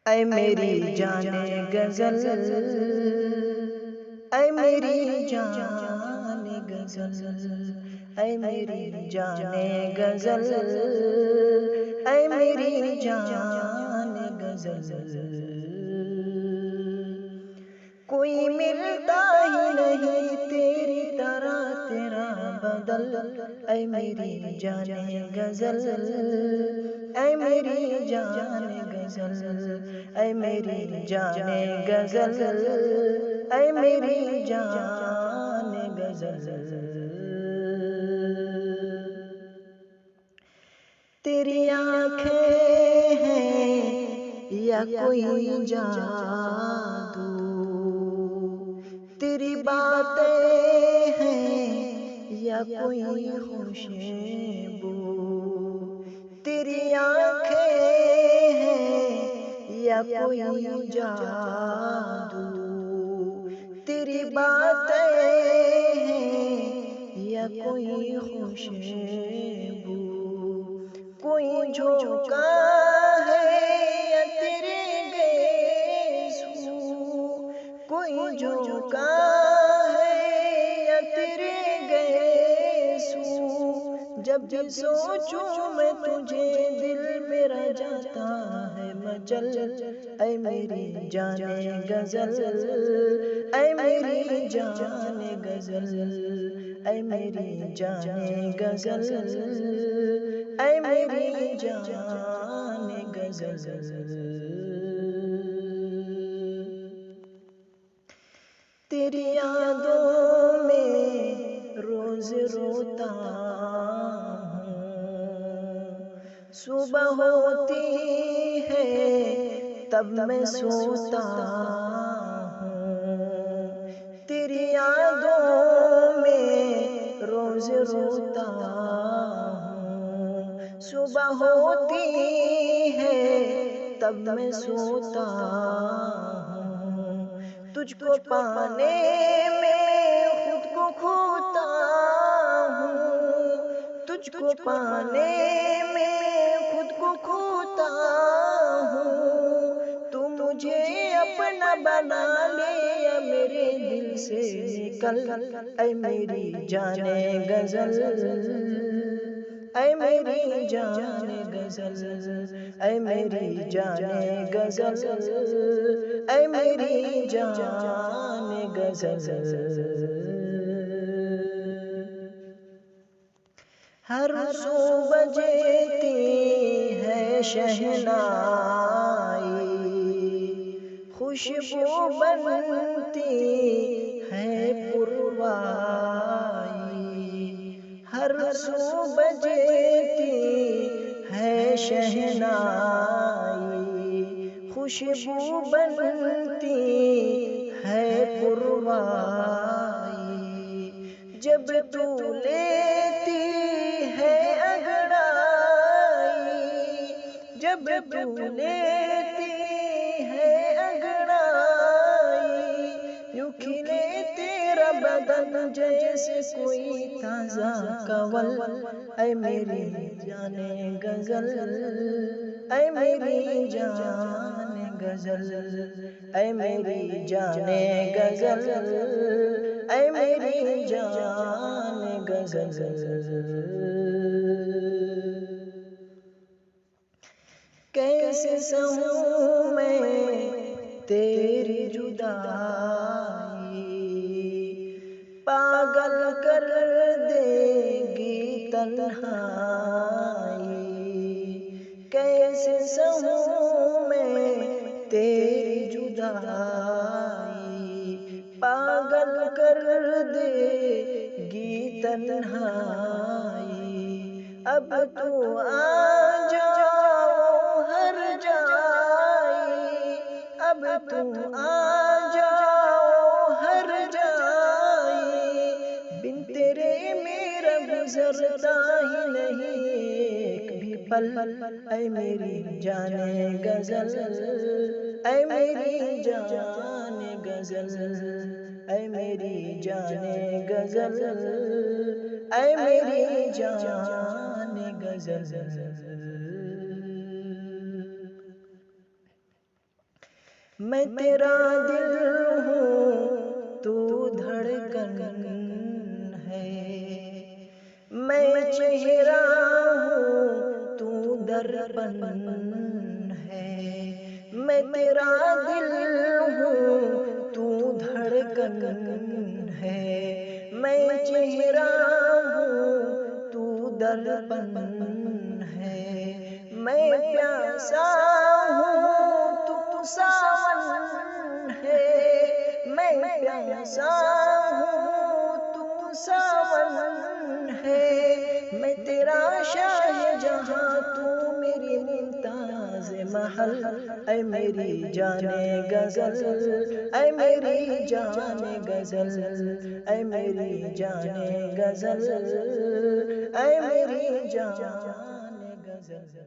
اے میری جان غزل، اے میری جان غزل، اے میری جان غزل، اے میری جان غزل، کوئی ملتا ہی نہیں تیری طرح تیرا بدل، اے میری جان غزل، اے میری جان غزل، اے میری جان غزل، اے میری جان غزل، تیری آنکھیں ہیں یا کوئی جادو، تیری باتیں ہیں یا کوئی خوشبو، تیری آنکھیں ہیں یا کوئی جادو، تیری باتیں ہیں یا کوئی خوشبو، کوئی جھوکا ہے یا تیرے گیسو، کوئی جھوکا ہے یا تیرے گیسو، جب بھی سوچوں میں تجھے دل میرا جاتا ہے مچل، اے میری جان غزل، اے میری جان غزل، اے میری جان غزل، اے میری جان غزل، تیری یادوں میں روز روتا ہوں، صبح ہوتی ہے تب میں سوتا ہوں، تیری یادوں میں روز روتا ہوں، صبح ہوتی ہے تب میں سوتا ہوں، تجھ کو پانے میں خود کو کھوتا ہوں، تجھ کو پانے میں خود کو کھوتا ہوں، تو مجھے اپنا بنا لے یا میرے دل سے نکل، اے میری جان غزل، اے میری جان غزل، اے میری جان غزل، اے میری جان غزل، ہر سو بجتی ہے شہنائی، خوشبو بنتی ہے پروائی، ہر سو بجتی ہے شہنائی، خوشبو بنتی ہے پروائی، جب تو لیتی ہے انگڑائی، جب تو لیتی ہے انگڑائی، یوں کھلے تیرا بدن جیسے کوئی تازہ کنول، اے میری جان غزل، اے میری جان غزل، اے میری جان غزل، اے میری جان غزل، کیسے سہوں میں تیری جدائی، پاگل کر دے گی تنہائی، کیسے سہوں میں تیری جدائی، پاگل کر دے گی تنہائی، اب تو آ جاؤ ہر جائی، اب تو آ جاؤ ہر جائی، بن تیرے میرا گزرتا ہی نہیں ایک بھی پل، اے میری جان غزل، اے میری جان غزل، اے میری جان غزل، اے میری جان غزل، میں تیرا دل ہوں تو دھڑکن ہے، میں چہرہ ہوں تو درپن ہے، میں تیرا دل ہوں تو دھڑکن ہے، میں چہرہ ہوں تو درپن ہے، میں پیاسا ہوں تو ساون ہے، میں پیاسا ہوں تو ساون ہے، میں تیرا شاہ جہاں تو میری ممتاز محل، اے میری جان غزل، اے میری جان غزل، اے میری جان غزل، اے میری جان غزل۔